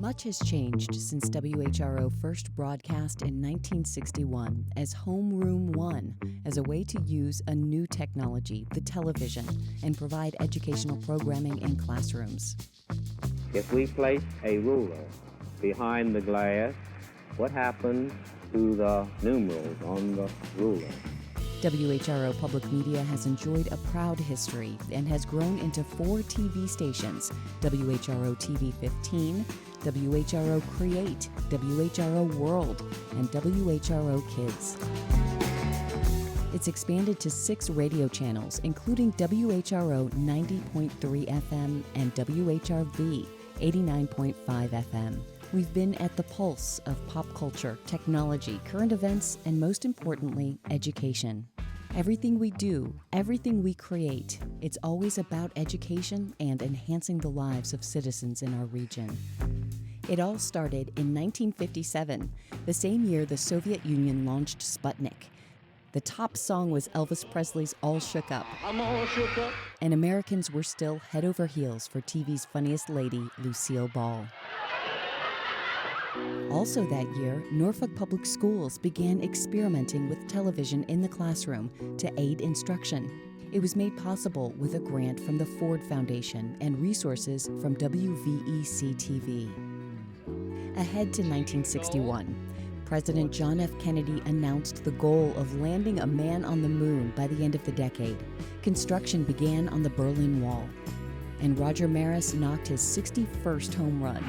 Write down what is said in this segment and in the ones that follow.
Much has changed since WHRO first broadcast in 1961 as Homeroom 1 as a way to use a new technology, the television, and provide educational programming in classrooms. If we place a ruler behind the glass, what happens to the numerals on the ruler? WHRO Public Media has enjoyed a proud history and has grown into 4 TV stations: WHRO TV 15, WHRO Create, WHRO World, and WHRO Kids. It's expanded to 6 radio channels, including WHRO 90.3 FM and WHRV 89.5 FM. We've been at the pulse of pop culture, technology, current events, and most importantly, education. Everything we do, everything we create, it's always about education and enhancing the lives of citizens in our region. It all started in 1957, the same year the Soviet Union launched Sputnik. The top song was Elvis Presley's All Shook Up. I'm all shook up. And Americans were still head over heels for TV's funniest lady, Lucille Ball. Also that year, Norfolk Public Schools began experimenting with television in the classroom to aid instruction. It was made possible with a grant from the Ford Foundation and resources from WVEC-TV. Ahead to 1961, President John F. Kennedy announced the goal of landing a man on the moon by the end of the decade. Construction began on the Berlin Wall, and Roger Maris knocked his 61st home run.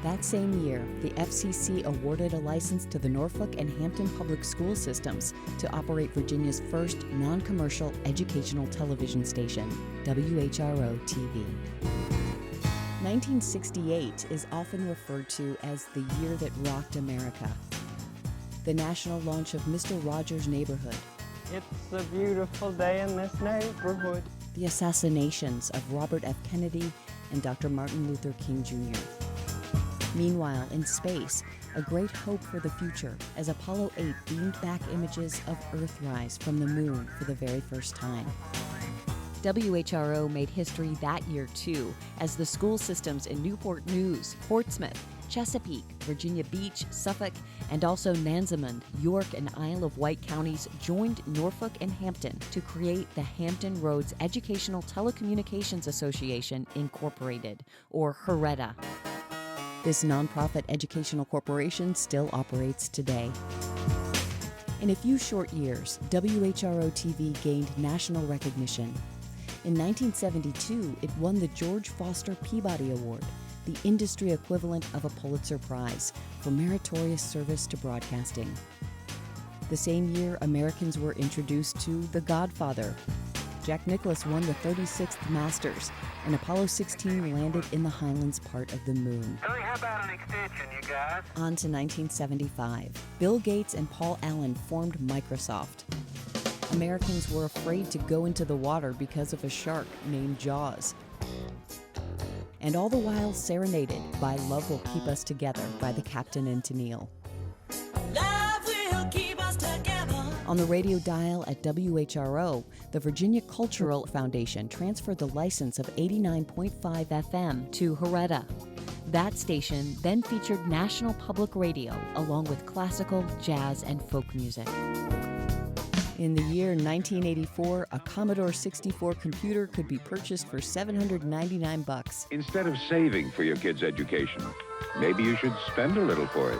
That same year, the FCC awarded a license to the Norfolk and Hampton Public School Systems to operate Virginia's first non-commercial educational television station, WHRO TV. 1968 is often referred to as the year that rocked America. The national launch of Mr. Rogers' Neighborhood. It's a beautiful day in this neighborhood. The assassinations of Robert F. Kennedy and Dr. Martin Luther King Jr. Meanwhile, in space, a great hope for the future as Apollo 8 beamed back images of Earthrise from the moon for the very first time. WHRO made history that year, too, as the school systems in Newport News, Portsmouth, Chesapeake, Virginia Beach, Suffolk, and also Nansemond, York, and Isle of Wight counties joined Norfolk and Hampton to create the Hampton Roads Educational Telecommunications Association, Incorporated, or HRETA. This nonprofit educational corporation still operates today. In a few short years, WHRO TV gained national recognition. In 1972, it won the George Foster Peabody Award, the industry equivalent of a Pulitzer Prize, for meritorious service to broadcasting. The same year, Americans were introduced to The Godfather. Jack Nicklaus won the 36th Masters, and Apollo 16 landed in the Highlands part of the moon. Hey, how about an extension, you guys? On to 1975. Bill Gates and Paul Allen formed Microsoft. Americans were afraid to go into the water because of a shark named Jaws. And all the while serenaded by Love Will Keep Us Together by the Captain and Tennille. Love will keep us together. On the radio dial at WHRO, the Virginia Cultural Foundation transferred the license of 89.5 FM to HRETA. That station then featured national public radio along with classical, jazz, and folk music. In the year 1984, a Commodore 64 computer could be purchased for $799. Instead of saving for your kid's education, maybe you should spend a little for it.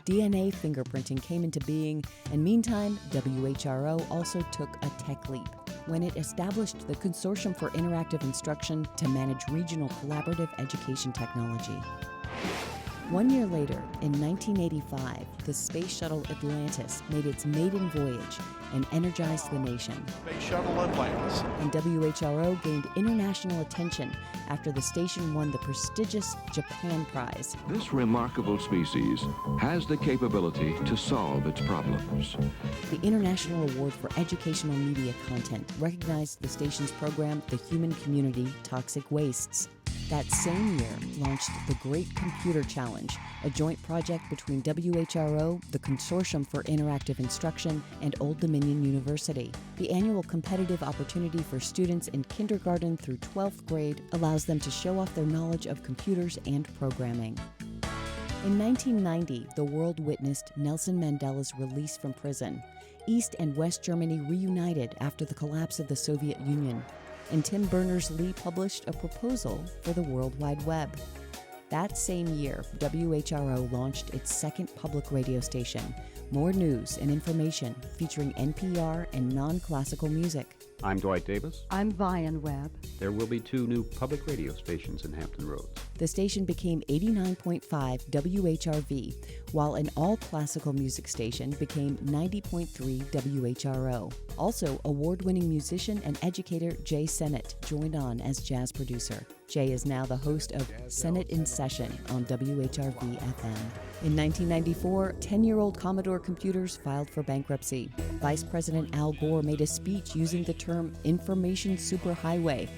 DNA fingerprinting came into being, and meantime, WHRO also took a tech leap when it established the Consortium for Interactive Instruction to manage regional collaborative education technology. 1 year later, in 1985, the Space Shuttle Atlantis made its maiden voyage and energized the nation. Space Shuttle Atlantis. And WHRO gained international attention after the station won the prestigious Japan Prize. This remarkable species has the capability to solve its problems. The International Award for Educational Media Content recognized the station's program, The Human Community, Toxic Wastes. That same year launched the Great Computer Challenge, a joint project between WHRO, the Consortium for Interactive Instruction, and Old Dominion University. The annual competitive opportunity for students in kindergarten through 12th grade allows them to show off their knowledge of computers and programming. In 1990, the world witnessed Nelson Mandela's release from prison. East and West Germany reunited after the collapse of the Soviet Union, and Tim Berners-Lee published a proposal for the World Wide Web. That same year, WHRO launched its second public radio station, more news and information featuring NPR and non-classical music. I'm Dwight Davis. I'm Vian Webb. There will be 2 new public radio stations in Hampton Roads. The station became 89.5 WHRV, while an all-classical music station became 90.3 WHRO. Also, award-winning musician and educator Jay Sennett joined on as jazz producer. Jay is now the host of Sennett in Session on WHRV-FM. In 1994, 10-year-old Commodore computers filed for bankruptcy. Vice President Al Gore made a speech using the term information superhighway,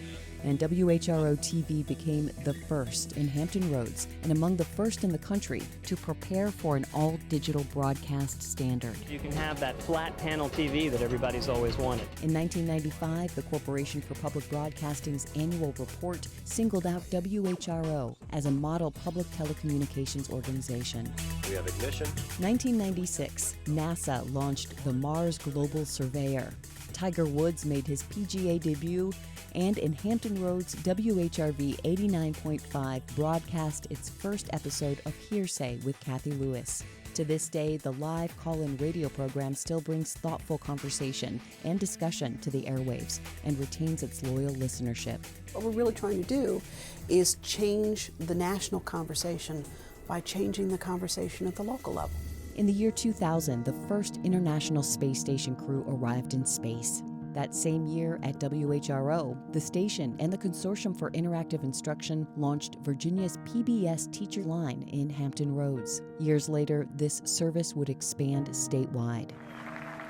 and WHRO TV became the first in Hampton Roads and among the first in the country to prepare for an all-digital broadcast standard. You can have that flat panel TV that everybody's always wanted. In 1995, the Corporation for Public Broadcasting's annual report singled out WHRO as a model public telecommunications organization. We have ignition. 1996, NASA launched the Mars Global Surveyor. Tiger Woods made his PGA debut, and in Hampton Roads, WHRV 89.5 broadcast its first episode of Hearsay with Kathy Lewis. To this day, the live call-in radio program still brings thoughtful conversation and discussion to the airwaves and retains its loyal listenership. What we're really trying to do is change the national conversation by changing the conversation at the local level. In the year 2000, the first International Space Station crew arrived in space. That same year at WHRO, the station and the Consortium for Interactive Instruction launched Virginia's PBS teacher line in Hampton Roads. Years later, this service would expand statewide.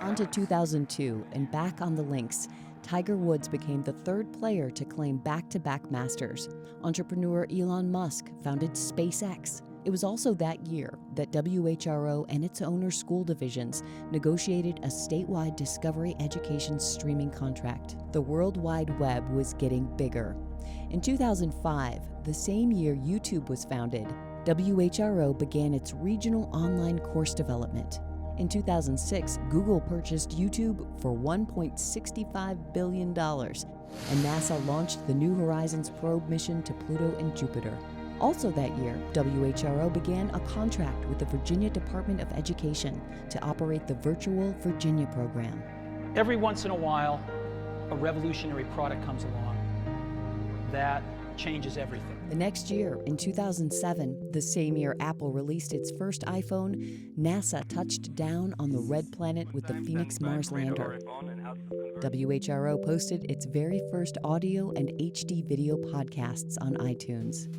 On to 2002, and back on the links, Tiger Woods became the third player to claim back-to-back Masters. Entrepreneur Elon Musk founded SpaceX. It was also that year that WHRO and its owner school divisions negotiated a statewide discovery education streaming contract. The World Wide Web was getting bigger. In 2005, the same year YouTube was founded, WHRO began its regional online course development. In 2006, Google purchased YouTube for $1.65 billion, and NASA launched the New Horizons probe mission to Pluto and Jupiter. Also that year, WHRO began a contract with the Virginia Department of Education to operate the Virtual Virginia program. Every once in a while, a revolutionary product comes along that changes everything. The next year, in 2007, the same year Apple released its first iPhone, NASA touched down on the red planet with the Phoenix Mars lander. WHRO posted its very first audio and HD video podcasts on iTunes.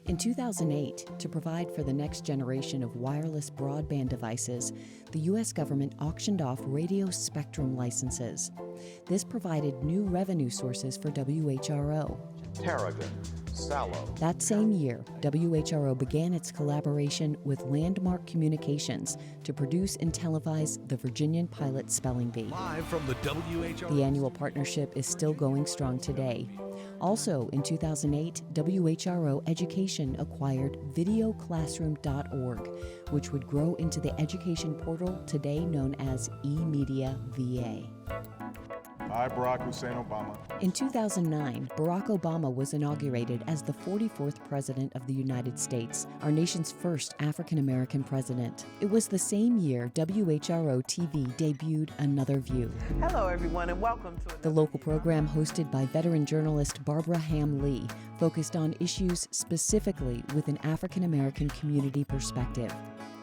In 2008, to provide for the next generation of wireless broadband devices, the U.S. government auctioned off radio spectrum licenses. This provided new revenue sources for WHRO. Tarragon, Sallow. That same year, WHRO began its collaboration with Landmark Communications to produce and televise the Virginian Pilot Spelling Bee. Live from the WHRO. The annual partnership is still going strong today. Also, in 2008, WHRO Education acquired videoclassroom.org, which would grow into the education portal today known as eMedia VA. I, Barack Hussein Obama. In 2009, Barack Obama was inaugurated as the 44th President of the United States, our nation's first African-American president. It was the same year WHRO TV debuted Another View. Hello, everyone, and welcome to the local program hosted by veteran journalist Barbara Ham Lee focused on issues specifically with an African-American community perspective.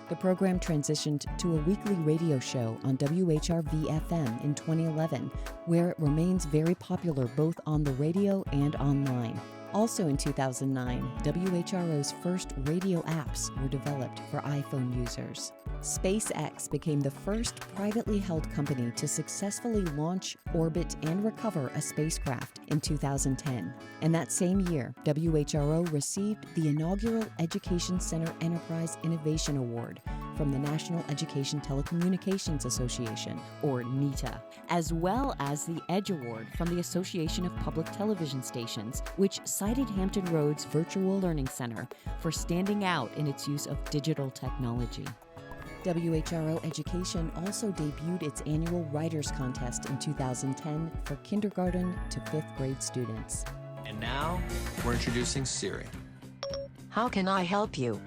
The program transitioned to a weekly radio show on WHRV-FM in 2011, where it remains very popular both on the radio and online. Also in 2009, WHRO's first radio apps were developed for iPhone users. SpaceX became the first privately held company to successfully launch, orbit, and recover a spacecraft in 2010. And that same year, WHRO received the inaugural Education Center Enterprise Innovation Award from the National Education Telecommunications Association, or NETA, as well as the EDGE Award from the Association of Public Television Stations, which cited Hampton Roads Virtual Learning Center for standing out in its use of digital technology. WHRO Education also debuted its annual Writers Contest in 2010 for kindergarten to 5th grade students. And now, we're introducing Siri. How can I help you?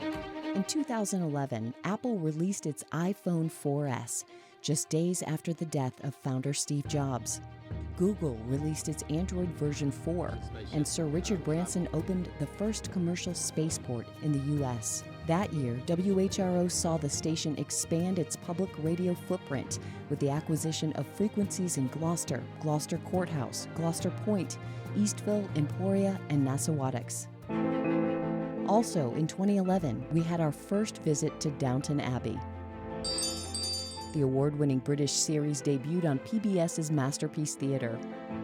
In 2011, Apple released its iPhone 4S, just days after the death of founder Steve Jobs. Google released its Android version 4, and Sir Richard Branson opened the first commercial spaceport in the U.S. That year, WHRO saw the station expand its public radio footprint with the acquisition of frequencies in Gloucester, Gloucester Courthouse, Gloucester Point, Eastville, Emporia, and Nassawadox. Also, in 2011, we had our first visit to Downton Abbey. The award-winning British series debuted on PBS's Masterpiece Theatre.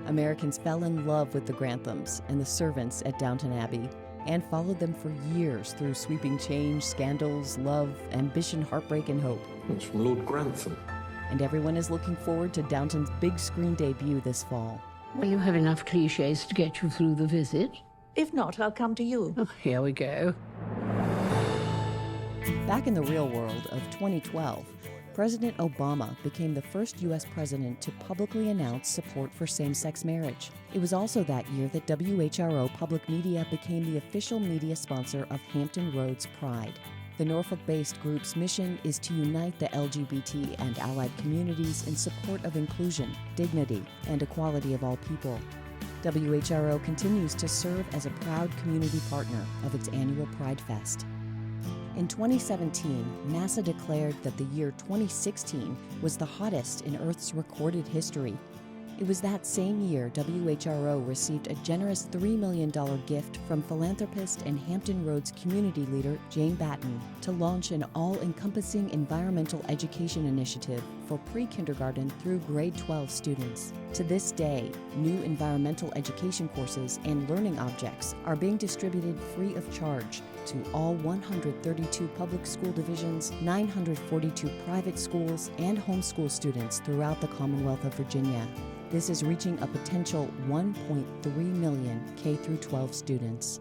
Americans fell in love with the Granthams and the servants at Downton Abbey, and followed them for years through sweeping change, scandals, love, ambition, heartbreak, and hope. It's from Lord Grantham. And everyone is looking forward to Downton's big screen debut this fall. Will you have enough cliches to get you through the visit? If not, I'll come to you. Oh, here we go. Back in the real world of 2012, President Obama became the first U.S. president to publicly announce support for same-sex marriage. It was also that year that WHRO Public Media became the official media sponsor of Hampton Roads Pride. The Norfolk-based group's mission is to unite the LGBT and allied communities in support of inclusion, dignity, and equality of all people. WHRO continues to serve as a proud community partner of its annual Pride Fest. In 2017, NASA declared that the year 2016 was the hottest in Earth's recorded history. It was that same year WHRO received a generous $3 million gift from philanthropist and Hampton Roads community leader Jane Batten to launch an all-encompassing environmental education initiative for pre-kindergarten through grade 12 students. To this day, new environmental education courses and learning objects are being distributed free of charge to all 132 public school divisions, 942 private schools, and homeschool students throughout the Commonwealth of Virginia. This is reaching a potential 1.3 million K-12 students.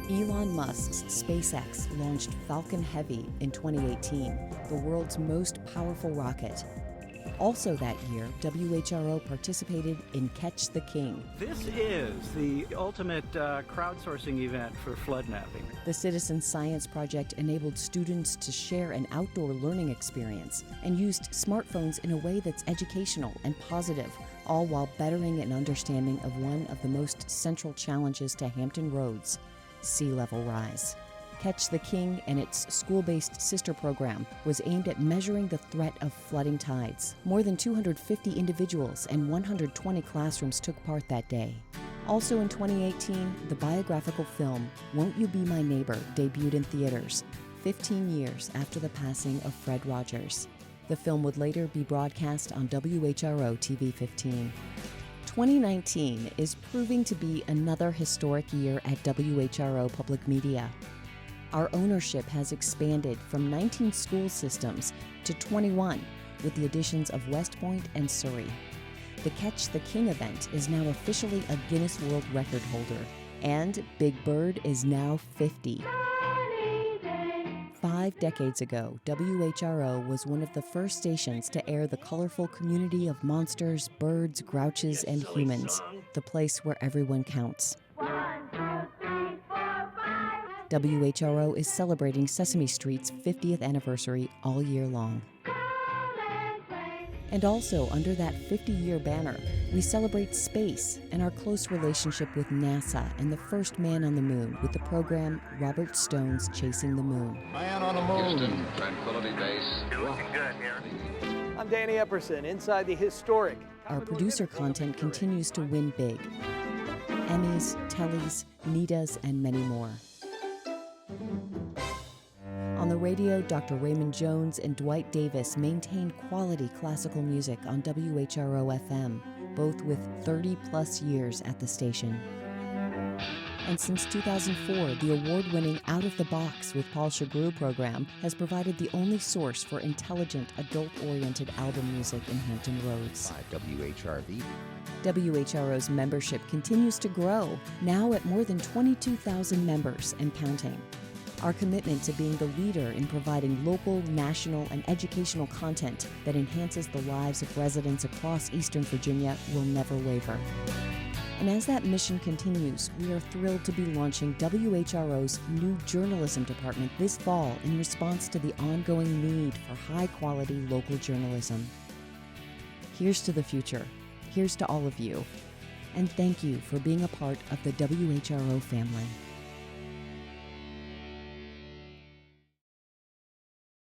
Elon Musk's SpaceX launched Falcon Heavy in 2018, the world's most powerful rocket. Also that year, WHRO participated in Catch the King. This is the ultimate crowdsourcing event for flood mapping. The Citizen Science Project enabled students to share an outdoor learning experience and used smartphones in a way that's educational and positive, all while bettering an understanding of one of the most central challenges to Hampton Roads, sea level rise. Catch the King and its school-based sister program was aimed at measuring the threat of flooding tides. More than 250 individuals and 120 classrooms took part that day. Also in 2018, the biographical film Won't You Be My Neighbor debuted in theaters, 15 years after the passing of Fred Rogers. The film would later be broadcast on WHRO TV 15. 2019 is proving to be another historic year at WHRO Public Media. Our ownership has expanded from 19 school systems to 21, with the additions of West Point and Surrey. The Catch the King event is now officially a Guinness World Record holder, and Big Bird is now 50. 5 decades ago, WHRO was one of the first stations to air the colorful community of monsters, birds, grouches, and humans, the place where everyone counts. WHRO is celebrating Sesame Street's 50th anniversary all year long. And also, under that 50-year banner, we celebrate space and our close relationship with NASA and the first man on the moon with the program Robert Stone's Chasing the Moon. Man on the moon. Houston, Tranquility Base. You're looking good here. I'm Danny Epperson, inside the historic. Our producer content continues to win big. Emmys, Tellys, Nitas, and many more. On the the radio, Dr. Raymond Jones and Dwight Davis maintain quality classical music on WHRO FM, both with 30-plus years at the station. And since 2004, the award-winning Out of the Box with Paul WHRO program has provided the only source for intelligent, adult-oriented album music in Hampton Roads. By WHRV. WHRO's membership continues to grow, now at more than 22,000 members and counting. Our commitment to being the leader in providing local, national, and educational content that enhances the lives of residents across Eastern Virginia will never waver. And as that mission continues, we are thrilled to be launching WHRO's new journalism department this fall in response to the ongoing need for high-quality local journalism. Here's to the future. Here's to all of you. And thank you for being a part of the WHRO family.